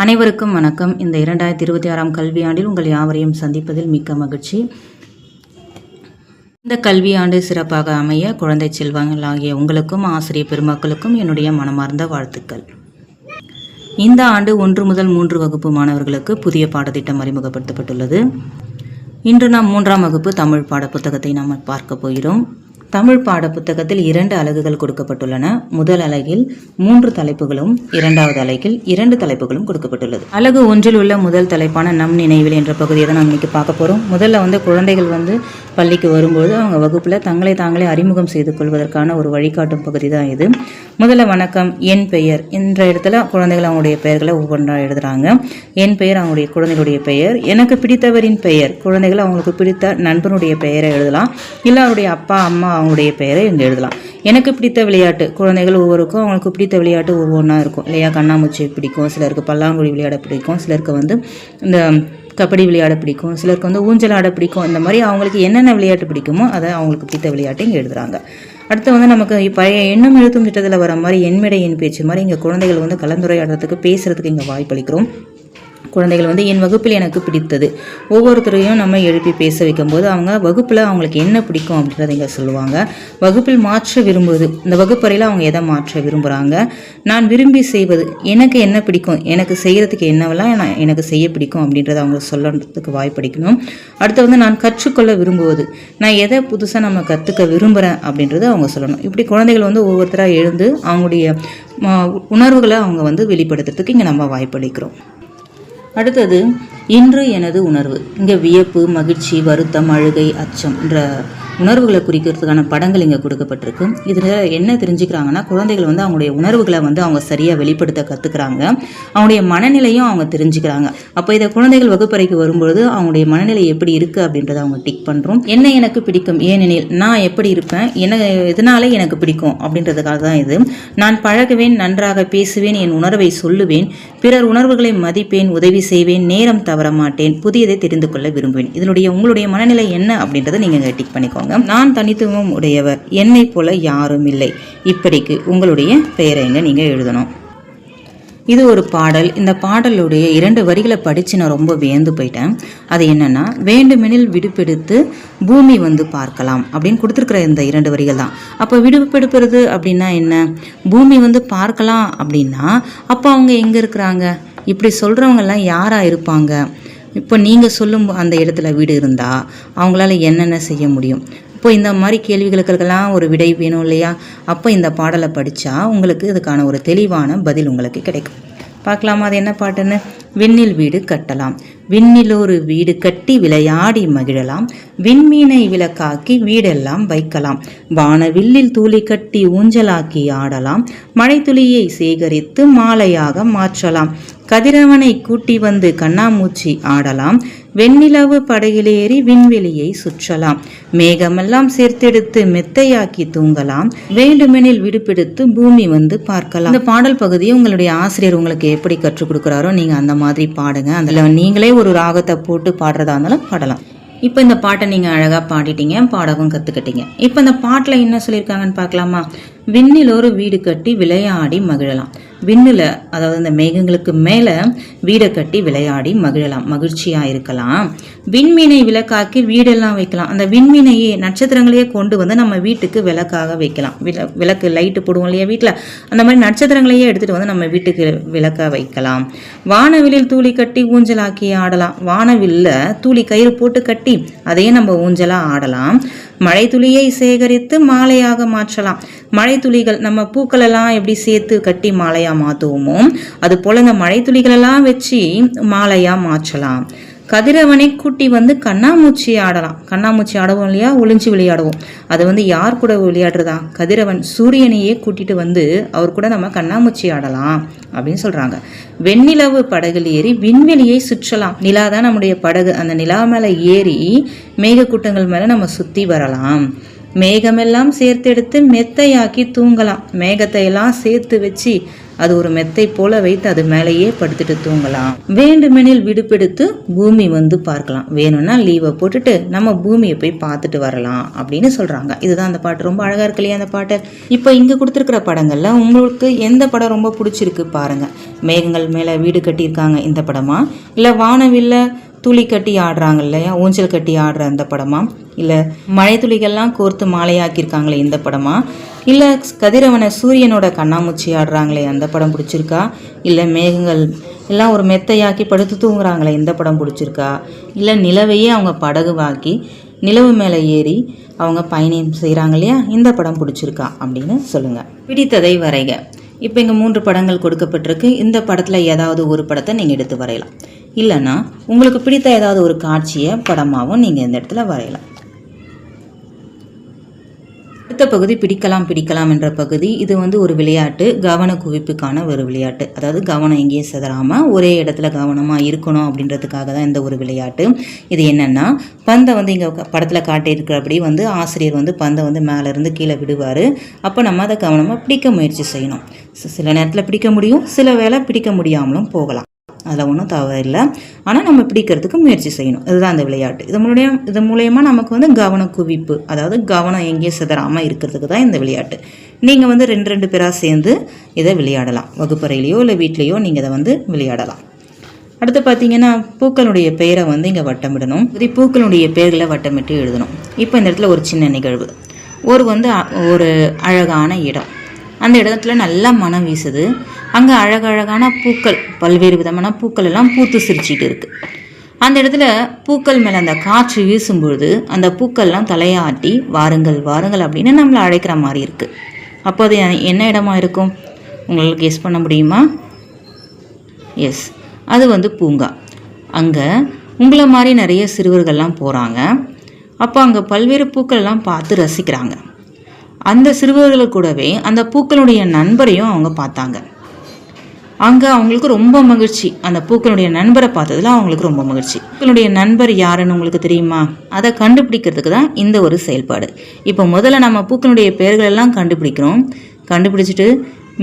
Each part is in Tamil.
அனைவருக்கும் வணக்கம். இந்த 2026ஆம் கல்வியாண்டில் உங்கள் யாவரையும் சந்திப்பதில் மிக்க மகிழ்ச்சி. இந்த கல்வியாண்டு சிறப்பாக அமைய குழந்தை செல்வங்களாகிய உங்களுக்கும் ஆசிரியர் பெருமக்களுக்கும் என்னுடைய மனமார்ந்த வாழ்த்துக்கள். இந்த ஆண்டு 1 முதல் 3 வகுப்பு மாணவர்களுக்கு புதிய பாடத்திட்டம் அறிமுகப்படுத்தப்பட்டுள்ளது. இன்று நாம் 3ஆம் வகுப்பு தமிழ் பாட புத்தகத்தை நாம் பார்க்க போகிறோம். தமிழ் பாட புத்தகத்தில் 2 அலகுகள் கொடுக்கப்பட்டுள்ளன. முதல் அலகில் 3 தலைப்புகளும், 2வது அலகில் 2 தலைப்புகளும் கொடுக்கப்பட்டுள்ளது. அலகு 1இல் உள்ள முதல் தலைப்பான நம் நினைவில் என்ற பகுதியை தான் நாம் இன்னைக்கு பார்க்க போகிறோம். முதல்ல குழந்தைகள் பள்ளிக்கு வரும்போது அவங்க வகுப்பில் தங்களை தாங்களே அறிமுகம் செய்து கொள்வதற்கான ஒரு வழிகாட்டும் பகுதி தான் இது. முதல்ல வணக்கம், என் பெயர் என்ற இடத்துல குழந்தைகள் அவங்களுடைய பெயர்களை ஒவ்வொன்றா எழுதுறாங்க. என் பெயர் அவங்களுடைய குழந்தைகளுடைய பெயர், எனக்கு பிடித்தவரின் பெயர், குழந்தைகள் அவங்களுக்கு பிடித்த நண்பனுடைய பெயரை எழுதலாம். இல்லை அவருடைய அப்பா அம்மா அவங்களுடைய பெயரை இங்கே எழுதலாம். எனக்கு பிடித்த விளையாட்டு, குழந்தைகள் ஒவ்வொருக்கும் அவங்களுக்கு பிடித்த விளையாட்டு ஒவ்வொன்றா இருக்கும் இல்லையா. கண்ணாமூச்சி பிடிக்கும், சிலருக்கு பல்லாங்குழி விளையாட பிடிக்கும், சிலருக்கு இந்த கபடி விளையாட பிடிக்கும், சிலருக்கு ஊஞ்சல் ஆட பிடிக்கும். இந்த மாதிரி அவங்களுக்கு என்னென்ன விளையாட்டு பிடிக்குமோ அதை அவங்களுக்கு பிடித்த விளையாட்டை இங்கே எழுதுறாங்க. அடுத்து நமக்கு பழைய எண்ணும் எழுத்தும் திட்டத்தில் வர மாதிரி எண்மிடை எண் பேச்சு மாதிரி இங்கே குழந்தைகள் கலந்துரையாடுறதுக்கு பேசுறதுக்கு இங்கே வாய்ப்பளிக்கிறோம். குழந்தைகள் என் வகுப்பில் எனக்கு பிடித்தது, ஒவ்வொருத்தரையும் நம்ம எழுப்பி பேச வைக்கும்போது அவங்க வகுப்பில் அவங்களுக்கு என்ன பிடிக்கும் அப்படின்றத இங்கே சொல்லுவாங்க. வகுப்பில் மாற்ற விரும்புவது, இந்த வகுப்பறையில் அவங்க எதை மாற்ற விரும்புகிறாங்க. நான் விரும்பி செய்வது, எனக்கு என்ன பிடிக்கும், எனக்கு செய்கிறதுக்கு என்னவெல்லாம் எனக்கு செய்ய பிடிக்கும் அப்படின்றத அவங்க சொல்லுறதுக்கு வாய்ப்பளிக்கணும். அடுத்து நான் கற்றுக்கொள்ள விரும்புவது, நான் எதை புதுசாக நம்ம கற்றுக்க விரும்புகிறேன் அப்படின்றத அவங்க சொல்லணும். இப்படி குழந்தைகள் ஒவ்வொருத்தராக எழுந்து அவங்களுடைய உணர்வுகளை அவங்க வெளிப்படுத்துறதுக்கு இங்கே நம்ம வாய்ப்பளிக்கிறோம். அடுத்தது இன்று எனது உணர்வு. இங்கே வியப்பு, மகிழ்ச்சி, வருத்தம், அழுகை, அச்சம் என்ற உணர்வுகளை குறிக்கிறதுக்கான படங்கள் இங்கே கொடுக்கப்பட்டிருக்கு. இதில் என்ன தெரிஞ்சுக்கிறாங்கன்னா குழந்தைகள் அவங்களுடைய உணர்வுகளை அவங்க சரியாக வெளிப்படுத்த கற்றுக்குறாங்க. அவங்களுடைய மனநிலையும் அவங்க தெரிஞ்சுக்கிறாங்க. அப்போ இதை குழந்தைகள் வகுப்பறைக்கு வரும்பொழுது அவங்களுடைய மனநிலை எப்படி இருக்குது அப்படின்றத அவங்க டிக் பண்ணுறோம். என்ன எனக்கு பிடிக்கும், ஏனெனில் நான் எப்படி இருப்பேன், எதனாலே எனக்கு பிடிக்கும் அப்படின்றதுக்காக தான் இது. நான் பழகுவேன், நன்றாக பேசுவேன், என் உணர்வை சொல்லுவேன், பிறர் உணர்வுகளை மதிப்பேன், உதவி செய்வேன், நேரம் தவற மாட்டேன், புதியதை தெரிந்து கொள்ள விரும்புவேன். இதனுடைய உங்களுடைய மனநிலை என்ன அப்படின்றத நீங்கள் டிக் பண்ணிக்கோங்க. நான் தனித்துவம் உடையவர், என்னை போல யாரும் இல்லை, இப்படிக்கு உங்களுடைய பெயரை நீங்க எழுதணும். இது ஒரு பாடல். இந்த பாடலுடைய 2 வரிகளை படித்து நான் ரொம்ப வியந்து போயிட்டேன். அது என்னன்னா, வேண்டுமெனில் விடுப்பெடுத்து பூமி பார்க்கலாம் அப்படின்னு கொடுத்துருக்குற இந்த 2 வரிகள் தான். அப்போ விடுப்பெடுப்பது அப்படின்னா என்ன, பூமி பார்க்கலாம் அப்படின்னா அப்போ அவங்க எங்கே இருக்கிறாங்க, இப்படி சொல்கிறவங்கெல்லாம் யாராக இருப்பாங்க. இப்போ நீங்கள் சொல்லும் அந்த இடத்துல வீடு இருந்தால் அவங்களால என்னென்ன செய்ய முடியும். இப்போ இந்த மாதிரி கேள்விகளுக்கெல்லாம் ஒரு விடை வேணும் இல்லையா. அப்போ இந்த பாடலை படித்தா உங்களுக்கு இதுக்கான ஒரு தெளிவான பதில் உங்களுக்கு கிடைக்கும். பார்க்கலாமா அது என்ன பாட்டுன்னு. விண்ணில் வீடு கட்டலாம், விண்ணில் ஒரு வீடு கட்டி விளையாடி மகிழலாம், விண்மீனை விளக்காக்கி வீடெல்லாம் வைக்கலாம், வானவில்லில் தூளி கட்டி ஊஞ்சலாக்கி ஆடலாம், மழை துளியை சேகரித்து மாலையாக மாற்றலாம், கதிரவனை கூட்டி கண்ணாமூச்சி ஆடலாம், வெண்ணிலவு படகிலேறி விண்வெளியை சுற்றலாம், மேகமெல்லாம் சேர்த்தெடுத்து மெத்தையாக்கி தூங்கலாம், வேண்டுமெனில் விடுப்பெடுத்து பூமி பார்க்கலாம். இந்த பாடல் பகுதியை உங்களுடைய ஆசிரியர் உங்களுக்கு எப்படி கற்றுக் கொடுக்குறாரோ நீங்க அந்த மாதிரி பாடுங்க. அதுல நீங்களே ஒரு ராகத்தை போட்டு பாடுறதா இருந்தாலும் பாடலாம். இப்போ இந்த பாட்டை நீங்கள் அழகாக பாடிட்டீங்க, பாடவும் கற்றுக்கிட்டீங்க. இப்போ இந்த பாட்டில் என்ன சொல்லியிருக்காங்கன்னு பார்க்கலாமா. விண்ணில் ஒரு வீடு கட்டி விளையாடி மகிழலாம். விண்ணில், அதாவது இந்த மேகங்களுக்கு மேலே வீடை கட்டி விளையாடி மகிழலாம், மகிழ்ச்சியாக இருக்கலாம். விண்மீனை விளக்காக்கி வீடெல்லாம் வைக்கலாம். அந்த விண்மீனையே, நட்சத்திரங்களையே கொண்டு நம்ம வீட்டுக்கு விளக்காக வைக்கலாம். விளக்கு லைட்டு போடுவோம் இல்லையா வீட்டில், அந்த மாதிரி நட்சத்திரங்களையே எடுத்துகிட்டு நம்ம வீட்டுக்கு விளக்காக வைக்கலாம். வானவில்லில் தூளி கட்டி ஊஞ்சலாக்கி ஆடலாம். வானவில்ல தூளி கயிறு போட்டு கட்டி அதையே நம்ம ஊஞ்சலாக ஆடலாம். மழை துளியை சேகரித்து மாலையாக மாற்றலாம். மழை துளிகள், நம்ம பூக்களெல்லாம் எப்படி சேர்த்து கட்டி மாலையாக மாற்றுவோமோ அது போல் இந்த மழை துளிகளெல்லாம் வச்சு மாலையாக மாற்றலாம். கதிரவனை கூட்டி கண்ணாமூச்சி ஆடலாம். கண்ணாமூச்சி ஆடுவோம் இல்லையா, ஒளிஞ்சு விளையாடுவோம். அது யார் கூட விளையாடுறதா, கதிரவன் சூரியனையே கூட்டிட்டு அவர் கூட நம்ம கண்ணாமூச்சி ஆடலாம் அப்படின்னு சொல்றாங்க. வெண்ணிலவு படகுல ஏறி விண்வெளியை சுற்றலாம். நிலா தான் நம்முடைய படகு, அந்த நிலா மேல ஏறி மேகக்கூட்டங்கள் மேல நம்ம சுத்தி வரலாம். மேகமெல்லாம் சேர்த்தெடுத்து மெத்தையாக்கி தூங்கலாம். மேகத்தை எல்லாம் சேர்த்து வச்சு அது ஒரு மெத்தை போல வைத்து அது மேலேயே படுத்துட்டு தூங்கலாம். வேண்டுமெனில் விடுப்பெடுத்து பூமி வந்து பார்க்கலாம். வேணும்னா லீவை போட்டுட்டு நம்ம பூமியை போய் பார்த்துட்டு வரலாம் அப்படின்னு சொல்றாங்க. இதுதான் அந்த பாட்டு. ரொம்ப அழகா இருக்கு இல்லையா அந்த பாட்டு. இப்போ இங்க கொடுத்துருக்கிற படங்கள்ல உங்களுக்கு எந்த படம் ரொம்ப பிடிச்சிருக்கு பாருங்க. மேகங்கள் மேல வீடு கட்டியிருக்காங்க இந்த படமா, இல்ல வானவில்ல துளி கட்டி ஆடுறாங்க இல்லையா, ஊஞ்சல் கட்டி ஆடுற அந்த படமா, இல்லை மழை துளிகள்லாம் கோர்த்து மாலையாக்கியிருக்காங்களே இந்த படமா, இல்லை கதிரவனை சூரியனோட கண்ணாமூச்சி ஆடுறாங்களே அந்த படம் பிடிச்சிருக்கா, இல்லை மேகங்கள் எல்லாம் ஒரு மெத்தையாக்கி படுத்து தூங்குறாங்களே இந்த படம் பிடிச்சிருக்கா, இல்லை நிலவையே அவங்க படகுவாக்கி நிலவு மேலே ஏறி அவங்க பயணம் செய்கிறாங்க இல்லையா இந்த படம் பிடிச்சிருக்கா அப்படின்னு சொல்லுங்கள். பிடித்ததை வரைக. இப்போ இங்கே 3 படங்கள் கொடுக்கப்பட்டிருக்கு. இந்த படத்தில் ஏதாவது ஒரு படத்தை நீங்கள் எடுத்து வரையலாம். இல்லைன்னா உங்களுக்கு பிடித்த ஏதாவது ஒரு காட்சியை படமாகவும் நீங்கள் இந்த இடத்துல வரையலாம். அடுத்த பகுதி பிடிக்கலாம் என்ற பகுதி. இது வந்து ஒரு விளையாட்டு, கவன குவிப்புக்கான ஒரு விளையாட்டு. அதாவது கவனம் எங்கேயும் சிதறாமல் ஒரே இடத்துல கவனமாக இருக்கணும் அப்படின்றதுக்காக தான் இந்த ஒரு விளையாட்டு. இது என்னென்னா, பந்தை வந்து இங்கே படத்தில் காட்டியிருக்கிறபடி வந்து ஆசிரியர் வந்து பந்தை வந்து மேலேருந்து கீழே விடுவார். அப்போ நம்ம அதை கவனமாக பிடிக்க முயற்சி செய்யணும். சில நேரத்தில் பிடிக்க முடியும், சில வேளை பிடிக்க முடியாமலும் போகலாம். அதில் ஒன்றும் தவறு இல்லை. ஆனால் நம்ம பிடிக்கிறதுக்கு முயற்சி செய்யணும். இதுதான் அந்த விளையாட்டு. இது மூலயமா நமக்கு வந்து கவன குவிப்பு, அதாவது கவனம் எங்கேயும் சிதறாமல் இருக்கிறதுக்கு தான் இந்த விளையாட்டு. நீங்கள் வந்து 2 பேராக சேர்ந்து இதை விளையாடலாம். வகுப்பறையிலையோ இல்லை வீட்லேயோ நீங்கள் இதை வந்து விளையாடலாம். அடுத்து பார்த்தீங்கன்னா பூக்களுடைய பெயரை வந்து இங்கே வட்டமிடணும். பூக்களுடைய பெயர்களை வட்டமிட்டு எழுதணும். இப்போ இந்த இடத்துல ஒரு சின்ன நிகழ்வு. ஒரு அழகான இடம். அந்த இடத்துல நல்லா மனம் வீசுது. அங்கே அழகழகான பூக்கள், பல்வேறு விதமான பூக்கள் எல்லாம் பூத்து சிரிச்சிட்டு இருக்கு. அந்த இடத்துல பூக்கள் மேலே அந்த காற்று வீசும்பொழுது அந்த பூக்கள்லாம் தலையாட்டி வாருங்கள் வாருங்கள் அப்படின்னு நம்மளை அழைக்கிற மாதிரி இருக்குது. அப்போ அது என்ன இடமா இருக்கும் உங்களுக்கு கெஸ் பண்ண முடியுமா? எஸ், அது வந்து பூங்கா. அங்கே உங்களை மாதிரி நிறைய சிறுவர்கள்லாம் போகிறாங்க. அப்போ அங்கே பல்வேறு பூக்கள்லாம் பார்த்து ரசிக்கிறாங்க. அந்த சிறுவர்கள் கூடவே அந்த பூக்களுடைய நண்பரையும் அவங்க பார்த்தாங்க. அங்கே அவங்களுக்கு ரொம்ப மகிழ்ச்சி. அந்த பூக்களுடைய நண்பரை பார்த்ததுல அவங்களுக்கு ரொம்ப மகிழ்ச்சி. பூக்களுடைய நண்பர் யாருன்னு உங்களுக்கு தெரியுமா? அதை கண்டுபிடிக்கிறதுக்கு தான் இந்த ஒரு செயல்பாடு. இப்போ முதல்ல நம்ம பூக்களுடைய பெயர்கள் எல்லாம் கண்டுபிடிக்கிறோம். கண்டுபிடிச்சிட்டு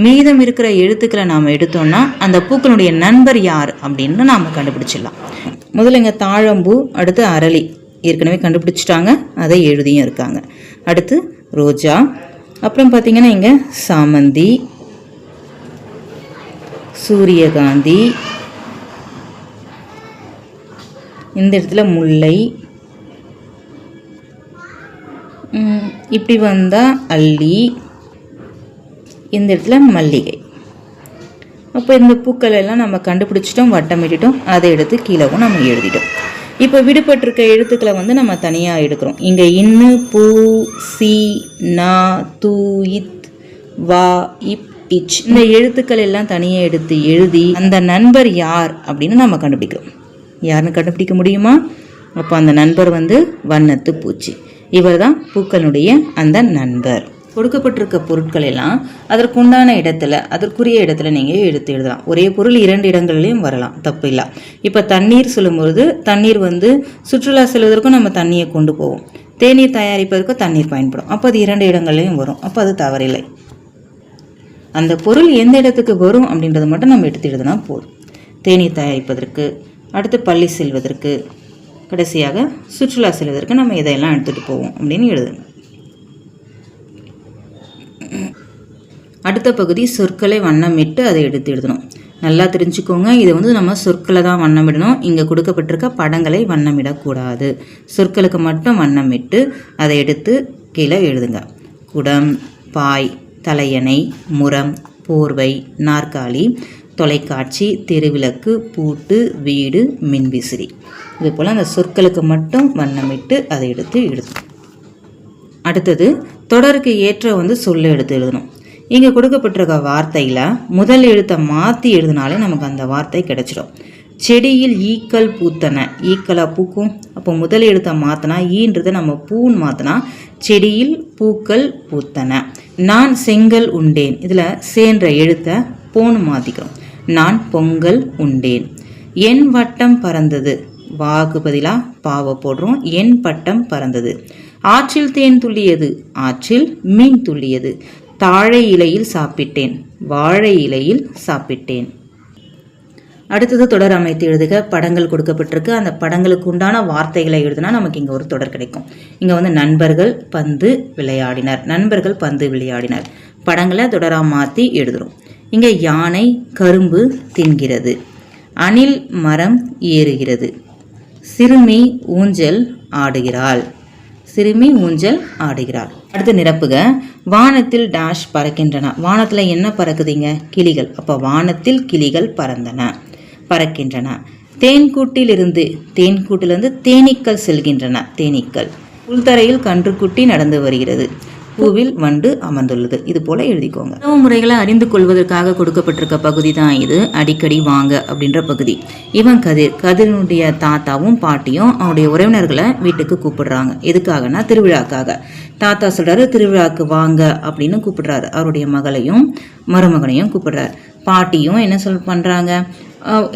மீதம் இருக்கிற எழுத்துக்களை நாம் எடுத்தோம்னா அந்த பூக்களுடைய நண்பர் யார் அப்படின்னு நாம் கண்டுபிடிச்சிடலாம். முதல்ல இங்கே தாழம்பூ, அடுத்து அரளி ஏற்கனவே கண்டுபிடிச்சிட்டாங்க, அதை எழுதியும் இருக்காங்க. அடுத்து ரோஜா, அப்புறம் பார்த்தீங்கன்னா இங்கே சாமந்தி, சூரியகாந்தி, இந்த இடத்துல முல்லை, இப்படி வந்தால் அல்லி, இந்த இடத்துல மல்லிகை. அப்போ இந்த பூக்கள் எல்லாம் நம்ம கண்டுபிடிச்சிட்டோம், வட்டமிட்டுட்டோம், அதை எடுத்து கீழவும் நம்ம எழுதிட்டோம். இப்போ விடுபட்டிருக்க எழுத்துக்களை வந்து நம்ம தனியாக எடுக்கிறோம். இங்கே இன்னு, பூ, சி, நா, து, இத், வா, இப், இச், இந்த எழுத்துக்கள் எல்லாம் தனியாக எடுத்து எழுதி அந்த நண்பர் யார் அப்படின்னு நம்ம கண்டுபிடிக்கிறோம். யாருன்னு கண்டுபிடிக்க முடியுமா? அப்போ அந்த நண்பர் வந்து வண்ணத்து பூச்சி. இவர் தான் பூக்களுடைய அந்த நண்பர். கொடுக்கப்பட்டிருக்க பொருட்கள் எல்லாம் அதற்குண்டான இடத்துல, அதற்குரிய இடத்துல நீங்கள் எடுத்து எழுதலாம். ஒரே பொருள் 2 இடங்கள்லையும் வரலாம், தப்பு இல்லை. இப்போ தண்ணீர் சொல்லும்பொழுது தண்ணீர் வந்து சுற்றுலா செல்வதற்கும் நம்ம தண்ணியை கொண்டு போவோம். தேநீர் தயாரிப்பதற்கும் தண்ணீர் பயன்படும். அப்போ அது 2 இடங்கள்லையும் வரும். அப்போ அது தவறில்லை. அந்த பொருள் எந்த இடத்துக்கு வரும் அப்படின்றத மட்டும் நம்ம எடுத்து எழுதினா போதும். தேநீர் தயாரிப்பதற்கு, அடுத்து பள்ளி செல்வதற்கு, கடைசியாக சுற்றுலா செல்வதற்கு நம்ம இதையெல்லாம் எடுத்துகிட்டு போவோம் அப்படின்னு எழுதணும். அடுத்த பகுதி சொற்களை வண்ணமிட்டு அதை எடுத்து எழுதணும். நல்லா தெரிஞ்சுக்கோங்க, இது வந்து நம்ம சொற்களை தான் வண்ணமிடணும். இங்கே கொடுக்கப்பட்டிருக்க படங்களை வண்ணமிடக்கூடாது. சொற்களுக்கு மட்டும் வண்ணமிட்டு அதை எடுத்து கீழே எழுதுங்க. குடம், பாய், தலையணை, முறம், போர்வை, நாற்காலி, தொலைக்காட்சி, தெருவிளக்கு, பூட்டு, வீடு, மின்விசிறி. இது போல் அந்த சொற்களுக்கு மட்டும் வண்ணமிட்டு அதை எடுத்து எழுதணும். அடுத்தது தொடருக்கு ஏற்ற வந்து சொல்ல எடுத்து எழுதணும். இங்கே கொடுக்கப்பட்டிருக்க வார்த்தையில் முதல் எழுத்தை மாற்றி எழுதினாலே நமக்கு அந்த வார்த்தை கிடைச்சிடும். செடியில் ஈக்கள் பூத்தன, ஈக்களாக பூக்கும். அப்போ முதல் எழுத்தை மாற்றினா ஈன்றதை நம்ம பூன்னு மாற்றினா செடியில் பூக்கள் பூத்தன. நான் செங்கல் உண்டேன், இதில் சேன்ற எழுத்தை போன்னு மாற்றிக்கிறோம். நான் பொங்கல் உண்டேன். என் வட்டம் பறந்தது, வாக்கு பதிலாக பாவை போடுறோம். என் பட்டம் பறந்தது. ஆற்றில் தேன் துள்ளியது, ஆற்றில் மீன் துள்ளியது. தாழை இலையில் சாப்பிட்டேன், வாழை இலையில் சாப்பிட்டேன். அடுத்தது தொடர் அமைத்து எழுதுக. படங்கள் கொடுக்கப்பட்டிருக்கு. அந்த படங்களுக்கு உண்டான வார்த்தைகளை எழுதுனா நமக்கு இங்கே ஒரு தொடர் கிடைக்கும். இங்கே வந்து நண்பர்கள் பந்து விளையாடினர், நண்பர்கள் பந்து விளையாடினர். படங்களை தொடராக மாற்றி எழுதுகிறோம். இங்கே யானை கரும்பு தின்கிறது, அணில் மரம் ஏறுகிறது, சிறுமி ஊஞ்சல் ஆடுகிறாள், சிறுமி ஊஞ்சல் ஆடுகிறாள். அடுத்து நிரப்புக. வானத்தில் டேஷ் பறக்கின்றன. வானத்தில் என்ன பறக்குதுங்க? கிளிகள். அப்போ வானத்தில் கிளிகள் பறக்கின்றன. தேன்கூட்டிலிருந்து தேனீக்கள் செல்கின்றன, தேனீக்கள். புல்தரையில் கன்றுக்குட்டி நடந்து வருகிறது, பூவில் வண்டு அமர்ந்துள்ளது. இது போல எழுதிக்கோங்க. உணவு முறைகளை அறிந்து கொள்வதற்காக கொடுக்கப்பட்டிருக்க பகுதி தான் இது. அடிக்கடி வாங்க அப்படின்ற பகுதி. இவன் கதிரனுடைய தாத்தாவும் பாட்டியும் அவனுடைய உறவினர்களை வீட்டுக்கு கூப்பிடுறாங்க. எதுக்காகனா திருவிழாக்காக. தாத்தா சொல்றாரு திருவிழாக்கு வாங்க அப்படின்னு கூப்பிடுறாரு. அவருடைய மகளையும் மருமகனையும் கூப்பிடுறாரு. பாட்டியும் என்ன பண்றாங்க,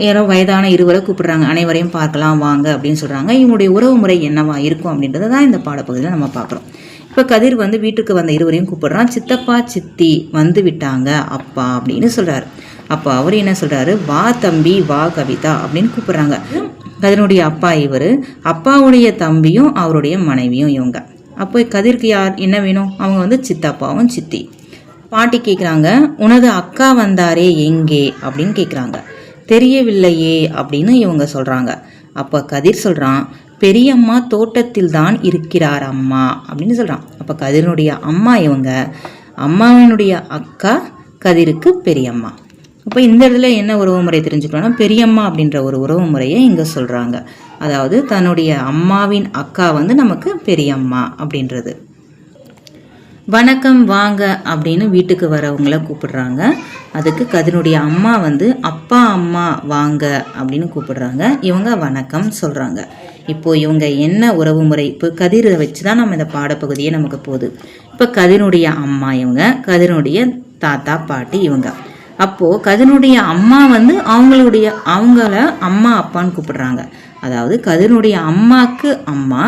யாரோ வயதான இருவரை கூப்பிடுறாங்க. அனைவரையும் பார்க்கலாம் வாங்க அப்படின்னு சொல்றாங்க. இவனுடைய உறவு முறை என்னவா இருக்கும் அப்படின்றத தான் இந்த பாடப்பகுதியில் நம்ம பார்க்குறோம். இப்போ கதிர் வந்து வீட்டுக்கு வந்த இருவரையும் கூப்பிடுறான். சித்தப்பா சித்தி வந்து விட்டாங்க அப்பா அப்படின்னு சொல்றாரு. அப்போ அவர் என்ன சொல்றாரு, வா தம்பி வா கவிதா அப்படின்னு கூப்பிடுறாங்க. கதிரனுடைய அப்பா இவர், அப்பாவுடைய தம்பியும் அவருடைய மனைவியும் இவங்க. அப்போ கதிர்க்கு யார் என்ன வேணும்? அவங்க வந்து சித்தப்பாவும் சித்தி. பாட்டி கேட்குறாங்க, உனது அக்கா வந்தாரே எங்கே அப்படின்னு கேட்குறாங்க. தெரியவில்லையே அப்படின்னு இவங்க சொல்றாங்க. அப்போ கதிர் சொல்றான், பெரியம்மா தோட்டத்தில் தான் இருக்கிறார் அம்மா அப்படின்னு சொல்றான். அப்போ கதிரனுடைய அம்மா இவங்க, அம்மாவினுடைய அக்கா கதிருக்கு பெரியம்மா. அப்போ இந்த இடத்துல என்ன உறவு முறை தெரிஞ்சுக்கணும்னா, பெரியம்மா அப்படின்ற ஒரு உறவு முறையை இங்கே சொல்றாங்க. அதாவது தன்னுடைய அம்மாவின் அக்கா வந்து நமக்கு பெரியம்மா அப்படின்றது. வணக்கம் வாங்க அப்படின்னு வீட்டுக்கு வரவங்களை கூப்பிடுறாங்க. அதுக்கு கதிரனுடைய அம்மா வந்து அப்பா அம்மா வாங்க அப்படின்னு கூப்பிடுறாங்க. இவங்க வணக்கம் சொல்கிறாங்க. இப்போது இவங்க என்ன உறவு முறை, இப்போ கதிரை வச்சு தான் நம்ம இந்த பாடப்பகுதியே நமக்கு போகுது. இப்போ கதிரனுடைய அம்மா இவங்க, கதிரனுடைய தாத்தா பாட்டி இவங்க. அப்போது கதிரனுடைய அம்மா வந்து அவங்கள அம்மா அப்பான்னு கூப்பிடுறாங்க. அதாவது கதிரனுடைய அம்மாக்கு அம்மா,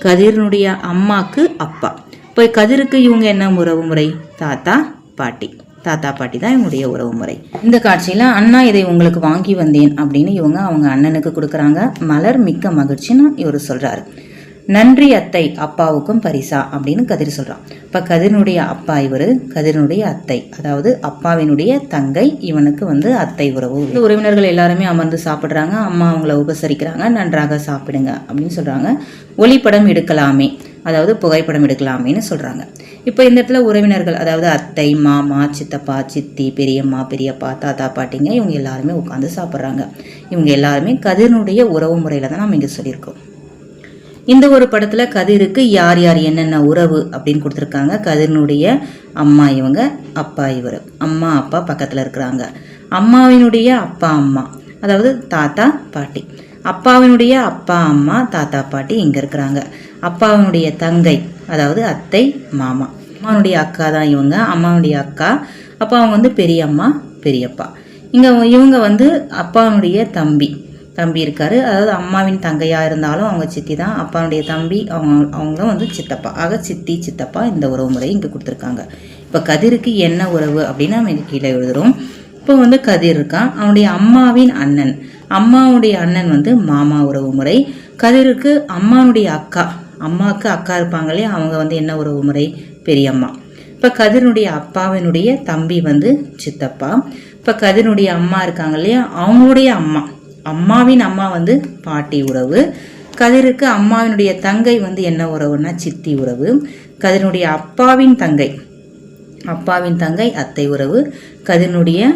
கதிரனுடைய அம்மாக்கு அப்பா. இப்போ கதிருக்கு இவங்க என்ன உறவு முறை? தாத்தா பாட்டி. தாத்தா பாட்டி தான் இவங்களுடைய உறவு முறை. இந்த காட்சியில் அண்ணா இதை உங்களுக்கு வாங்கி வந்தேன் அப்படின்னு இவங்க அவங்க அண்ணனுக்கு கொடுக்குறாங்க. மலர் மிக்க மகிழ்ச்சின்னு இவர் சொல்கிறாரு. நன்றி அத்தை, அப்பாவுக்கும் பரிசா அப்படின்னு கதிர் சொல்கிறான். இப்போ கதிரனுடைய அப்பா இவர், கதிரனுடைய அத்தை, அதாவது அப்பாவினுடைய தங்கை. இவனுக்கு வந்து அத்தை உறவு. இந்த உறவினர்கள் எல்லாருமே அமர்ந்து சாப்பிட்றாங்க. அம்மா அவங்கள உபசரிக்கிறாங்க. நன்றாக சாப்பிடுங்க அப்படின்னு சொல்கிறாங்க. ஒளிப்படம் எடுக்கலாமே, அதாவது புகைப்படம் எடுக்கலாமேன்னு சொல்கிறாங்க. இப்போ இந்த இடத்துல உறவினர்கள், அதாவது அத்தை, மாமா, சித்தப்பா, சித்தி, பெரியம்மா, பெரியப்பா, தாத்தா பாட்டிங்க, இவங்க எல்லாருமே உட்காந்து சாப்பிட்றாங்க. இவங்க எல்லாருமே கதிரனுடைய உறவு முறையில் தான் நம்ம இங்கே சொல்லியிருக்கோம். இந்த ஒரு படத்தில் கதிருக்கு யார் யார் என்னென்ன உறவு அப்படின்னு கொடுத்துருக்காங்க. கதிரனுடைய அம்மா இவங்க, அப்பா இவர். அம்மா அப்பா பக்கத்தில் இருக்கிறாங்க. அம்மாவினுடைய அப்பா அம்மா, அதாவது தாத்தா பாட்டி. அப்பாவினுடைய அப்பா அம்மா தாத்தா பாட்டி இங்கே இருக்கிறாங்க. அப்பாவினுடைய தங்கை, அதாவது அத்தை மாமா. அம்மாவுடைய அக்கா தான் இவங்க, அம்மாவுடைய அக்கா. அப்போ அவங்க வந்து பெரியம்மா பெரியப்பா. இவங்க வந்து அப்பாவுடைய தம்பி இருக்காரு. அதாவது அம்மாவின் தங்கையாக இருந்தாலும் அவங்க சித்தி தான். அப்பாவுடைய தம்பி அவங்களும் வந்து சித்தப்பா. ஆக சித்தி சித்தப்பா இந்த உறவு முறை இங்கே கொடுத்துருக்காங்க. இப்போ கதிருக்கு என்ன உறவு அப்படின்னு நம்ம இங்கே கீழே எழுதுறோம். இப்போ வந்து கதிர் இருக்கான். அவனுடைய அம்மாவின் அண்ணன், அம்மாவுடைய அண்ணன் வந்து மாமா உறவு முறை. கதிருக்கு அம்மாவுடைய அக்கா, அம்மாவுக்கு அக்கா இருப்பாங்க இல்லையா, அவங்க வந்து என்ன உறவு முறை? பெரியம்மா. இப்போ கதிரனுடைய அப்பாவினுடைய தம்பி வந்து சித்தப்பா. இப்போ கதிரனுடைய அம்மா இருக்காங்க இல்லையா, அவங்களுடைய அம்மாவின் அம்மா வந்து பாட்டி உறவு. கதிருக்கு அம்மாவினுடைய தங்கை வந்து என்ன உறவுன்னா சித்தி உறவு. கதிரனுடைய அப்பாவின் தங்கை அத்தை உறவு. கதிரனுடைய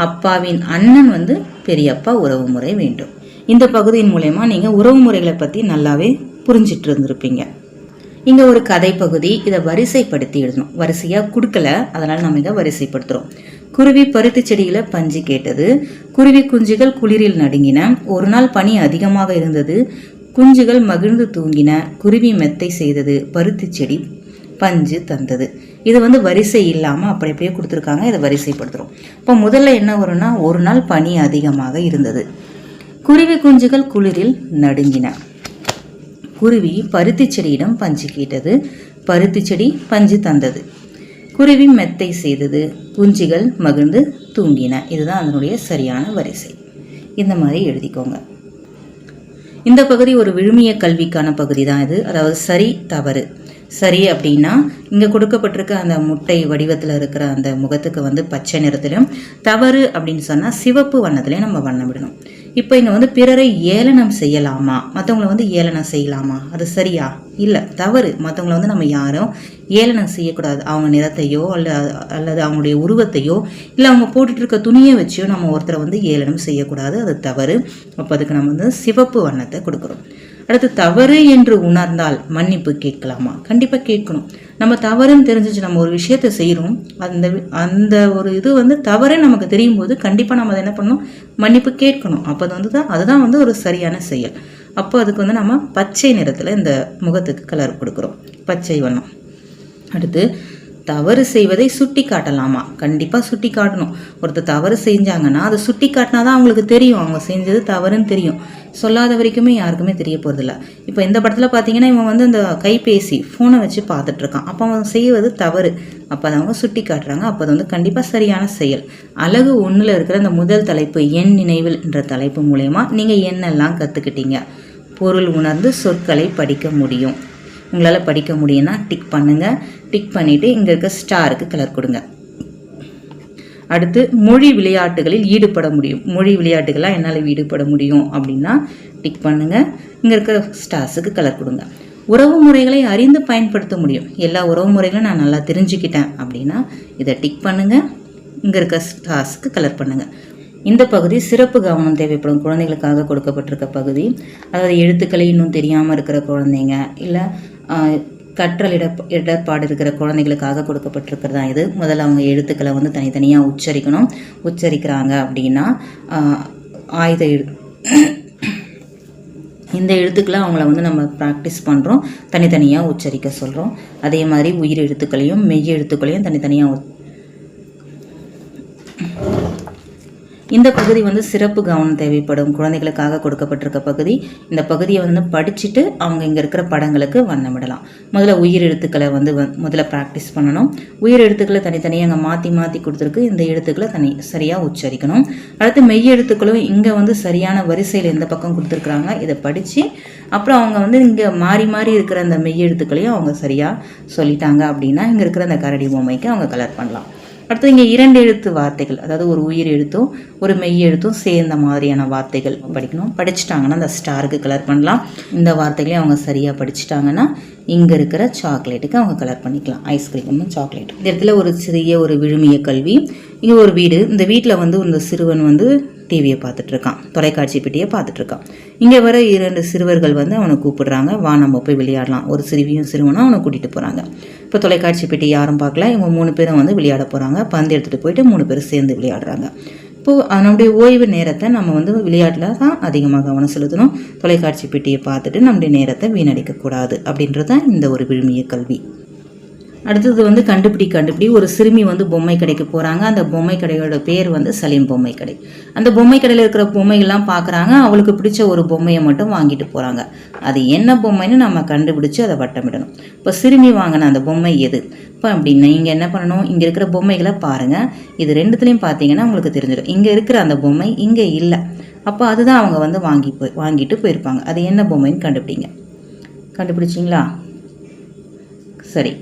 அப்பாவின் அண்ணன் வந்து பெரியப்பா உறவு முறை வேண்டும். இந்த பகுதியின் மூலமா நீங்கள் உறவு முறைகளை பற்றி நல்லாவே புரிஞ்சிட்டு இருந்திருப்பீங்க. இங்கே ஒரு கதை பகுதி, இதை வரிசைப்படுத்தி எழுதணும். வரிசையாக கொடுக்கல, அதனால் நம்ம இதை வரிசைப்படுத்துகிறோம். குருவி பருத்தி செடிகளை பஞ்சு கேட்டது. குருவி குஞ்சுகள் குளிரில் நடுங்கின. ஒரு நாள் பனி அதிகமாக இருந்தது. குஞ்சுகள் மகிழ்ந்து தூங்கின. குருவி மெத்தை செய்தது. பருத்தி செடி பஞ்சு தந்தது. இது வந்து வரிசை இல்லாமல் அப்படி அப்படியே கொடுத்துருக்காங்க. இதை வரிசைப்படுத்துகிறோம். இப்போ முதல்ல என்ன வரும்னா, ஒரு நாள் பனி அதிகமாக இருந்தது. குருவி குஞ்சுகள் குளிரில் நடுங்கின. குருவி பருத்தி செடியிடம் பஞ்சு கேட்டது. பருத்தி செடி பஞ்சு தந்தது. குருவி மெத்தை செய்தது. குஞ்சுகள் மகிழ்ந்து தூங்கின. இதுதான் அதனுடைய சரியான வரிசை. இந்த மாதிரி எழுதிக்கோங்க. இந்த பகுதி ஒரு விழுமிய கல்விக்கான பகுதி தான் இது. அதாவது சரி தவறு. சரி அப்படின்னா இங்கே கொடுக்கப்பட்டிருக்க அந்த முட்டை வடிவத்தில் இருக்கிற அந்த முகத்துக்கு வந்து பச்சை நிறத்திலும், தவறு அப்படின்னு சொன்னால் சிவப்பு வண்ணத்திலையும் நம்ம வண்ணம் விடணும். இப்போ இங்கே வந்து பிறரை ஏளனம் செய்யலாமா, மற்றவங்களை வந்து ஏளனம் செய்யலாமா, அது சரியா? இல்லை, தவறு. மற்றவங்களை வந்து நம்ம யாரும் ஏளனம் செய்யக்கூடாது. அவங்க நிறத்தையோ அல்லது அவங்களுடைய உருவத்தையோ இல்லை அவங்க போட்டுட்டு இருக்க துணியை வச்சோ நம்ம ஒருத்தரை வந்து ஏளனம் செய்யக்கூடாது. அது தவறு. அப்போ அதுக்கு நம்ம வந்து சிவப்பு வண்ணத்தை கொடுக்குறோம். அடுத்து தவறு என்று உணர்ந்தால் மன்னிப்பு கேட்கலாமா? கண்டிப்பாக கேட்கணும். நம்ம தவறுன்னு தெரிஞ்சிச்சு நம்ம ஒரு விஷயத்தை செய்கிறோம், அந்த ஒரு இது வந்து தவறே நமக்கு தெரியும் போது கண்டிப்பாக நம்ம அதை என்ன பண்ணணும், மன்னிப்பு கேட்கணும். அப்போ அது வந்து அதுதான் வந்து ஒரு சரியான செயல். அப்போ அதுக்கு வந்து நம்ம பச்சை நிறத்தில் இந்த முகத்துக்கு கலர் கொடுக்குறோம், பச்சை வண்ணம். அடுத்து தவறு செய்வதை சுட்டி காட்டலாமா? கண்டிப்பாக சுட்டி காட்டணும். ஒருத்தர் தவறு செஞ்சாங்கன்னா அதை சுட்டி காட்டினா தான் அவங்களுக்கு தெரியும் அவங்க செஞ்சது தவறுன்னு தெரியும். சொல்லாத வரைக்குமே யாருக்குமே தெரிய போகிறதில்ல. இப்போ இந்த படத்தில் பார்த்தீங்கன்னா இவன் வந்து இந்த கைபேசி ஃபோனை வச்சு பார்த்துட்ருக்கான். அப்போ அவன் செய்வது தவறு. அப்போ அதை அவங்க சுட்டி காட்டுறாங்க. அப்போ அது வந்து கண்டிப்பாக சரியான செயல். அழகு 1 இருக்கிற அந்த முதல் தலைப்பு என் நினைவில் என்ற தலைப்பு மூலயமா நீங்கள் என்னெல்லாம் கற்றுக்கிட்டீங்க? பொருள் உணர்ந்து சொற்களை படிக்க முடியும். உங்களால் படிக்க முடியும்னா டிக் பண்ணுங்கள். டிக் பண்ணிவிட்டு இங்கே இருக்க ஸ்டாருக்கு கலர் கொடுங்க. அடுத்து மொழி விளையாட்டுகளில் ஈடுபட முடியும். மொழி விளையாட்டுகளாக என்னால் ஈடுபட முடியும் அப்படின்னா டிக் பண்ணுங்கள். இங்கே இருக்கிற ஸ்டார்ஸுக்கு கலர் கொடுங்க. உறவு முறைகளை அறிந்து பயன்படுத்த முடியும். எல்லா உறவு முறைகளும் நான் நல்லா தெரிஞ்சுக்கிட்டேன் அப்படின்னா இதை டிக் பண்ணுங்கள். இங்கே இருக்க ஸ்டார்ஸுக்கு கலர் பண்ணுங்கள். இந்த பகுதி சிறப்பு கவனம் தேவைப்படும் குழந்தைகளுக்காக கொடுக்கப்பட்டிருக்க பகுதி. அதாவது எழுத்துக்களை இன்னும் தெரியாமல் இருக்கிற குழந்தைங்க, இல்லை கற்றல் இடர்பாடு இருக்கிற குழந்தைகளுக்காக கொடுக்கப்பட்டிருக்கிறது தான் இது. முதல்ல அவங்க எழுத்துக்களை வந்து தனித்தனியாக உச்சரிக்கணும். உச்சரிக்கிறாங்க அப்படின்னா ஆயுத இந்த எழுத்துக்களை அவங்கள வந்து நம்ம ப்ராக்டிஸ் பண்ணுறோம், தனித்தனியாக உச்சரிக்க சொல்கிறோம். அதே மாதிரி உயிர் எழுத்துக்களையும் மெய் எழுத்துக்களையும் தனித்தனியாக இந்த பகுதி வந்து சிறப்பு கவனம் தேவைப்படும் குழந்தைகளுக்காக கொடுக்கப்பட்டிருக்க பகுதி. இந்த பகுதியை வந்து படிச்சுட்டு அவங்க இங்கே இருக்கிற படங்களுக்கு வண்ணமிடலாம். முதல்ல உயிர் எழுத்துக்களை வந்து முதல்ல ப்ராக்டிஸ் பண்ணணும். உயிர் எழுத்துக்களை தனித்தனியாக அங்கே மாற்றி கொடுத்துருக்கு. இந்த எழுத்துக்களை சரியாக உச்சரிக்கணும். அடுத்து மெய் எழுத்துக்களும் இங்கே வந்து சரியான வரிசையில் எந்த பக்கம் கொடுத்துருக்குறாங்க இதை படித்து அப்புறம் அவங்க வந்து இங்கே மாறி இருக்கிற அந்த மெய் எழுத்துக்களையும் அவங்க சரியாக சொல்லிட்டாங்க அப்படின்னா இங்கே இருக்கிற அந்த கரடி பொம்மைக்கு அவங்க கலர் பண்ணலாம். அடுத்து இங்கே 2 எழுத்து வார்த்தைகள், அதாவது ஒரு உயிர் எழுத்தும் ஒரு மெய் எழுத்தும் சேர்ந்த மாதிரியான வார்த்தைகள் படிக்கணும். படிச்சுட்டாங்கன்னா அந்த ஸ்டாருக்கு கலர் பண்ணலாம். இந்த வார்த்தைகளையும் அவங்க சரியாக படிச்சுட்டாங்கன்னா இங்கே இருக்கிற சாக்லேட்டுக்கு அவங்க கலர் பண்ணிக்கலாம். ஐஸ்கிரீமும் சாக்லேட். இந்த இடத்துல ஒரு சிறிய ஒரு விழுமிய கல்வி. இங்கே ஒரு வீடு. இந்த வீட்டில் வந்து இந்த சிறுவன் வந்து டிவியை பார்த்துட்ருக்கான், தொலைக்காட்சி பெட்டியை பார்த்துட்ருக்கான். இங்கே வர 2 சிறுவர்கள் வந்து அவனை கூப்பிடுறாங்க, வா நம்ம போய் விளையாடலாம். ஒரு சிறுவியும் சிறுவனும் அவனை கூட்டிகிட்டு போகிறாங்க. இப்போ தொலைக்காட்சி பெட்டி யாரும் பார்க்கல. இவங்க 3 பேரும் வந்து விளையாட போகிறாங்க. பந்து எடுத்துகிட்டு போயிட்டு 3 பேரும் சேர்ந்து விளையாடுறாங்க. இப்போது நம்முடைய ஓய்வு நேரத்தை நம்ம வந்து விளையாட்டில் தான் அதிகமாக கவனம் செலுத்தணும். தொலைக்காட்சி பெட்டியை பார்த்துட்டு நம்முடைய நேரத்தை வீணடிக்கக்கூடாது அப்படின்றது தான் இந்த ஒரு விழுமிய கல்வி. அடுத்தது வந்து கண்டுபிடி. ஒரு சிறுமி வந்து பொம்மை கடைக்கு போகிறாங்க. அந்த பொம்மை கடையோட பேர் வந்து சலீம் பொம்மை கடை. அந்த பொம்மை கடையில் இருக்கிற பொம்மைகள்லாம் பார்க்குறாங்க. அவளுக்கு பிடிச்ச ஒரு பொம்மையை மட்டும் வாங்கிட்டு போகிறாங்க. அது என்ன பொம்மைன்னு நம்ம கண்டுபிடிச்சி அதை வட்டமிடணும். இப்போ சிறுமி வாங்கின அந்த பொம்மை எது? இப்போ அப்படின்னா இங்கே என்ன பண்ணணும், இங்கே இருக்கிற பொம்மைகளை பாருங்கள். இது 2த்துலேயும் பார்த்தீங்கன்னா உங்களுக்கு தெரிஞ்சிடும். இங்கே இருக்கிற அந்த பொம்மை இங்கே இல்லை. அப்போ அதுதான் அவங்க வந்து வாங்கிட்டு போயிருப்பாங்க. அது என்ன பொம்மைன்னு கண்டுபிடிச்சிங்களா? சரி,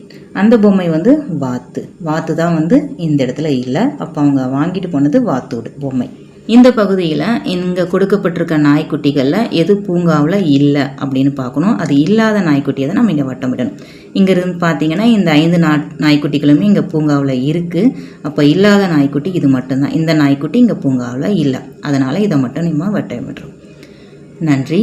அந்த பொம்மை வந்து வாத்து தான் வந்து இந்த இடத்துல இல்லை. அப்போ அவங்க வாங்கிட்டு போனது வாத்தோடு பொம்மை. இந்த பகுதியில் இங்கே கொடுக்கப்பட்டிருக்க நாய்க்குட்டிகளில் எது பூங்காவில் இல்லை அப்படின்னு பார்க்கணும். அது இல்லாத நாய்க்குட்டியை தான் நம்ம இங்கே வட்டமிடணும். இங்கேருந்து பார்த்தீங்கன்னா இந்த 5 நாய்க்குட்டிகளுமே இங்கே பூங்காவில் இருக்குது. அப்போ இல்லாத நாய்க்குட்டி இது மட்டும்தான். இந்த நாய்க்குட்டி இங்கே பூங்காவில் இல்லை. அதனால் இதை மட்டும் நம்ம வட்டமிடுறோம். நன்றி.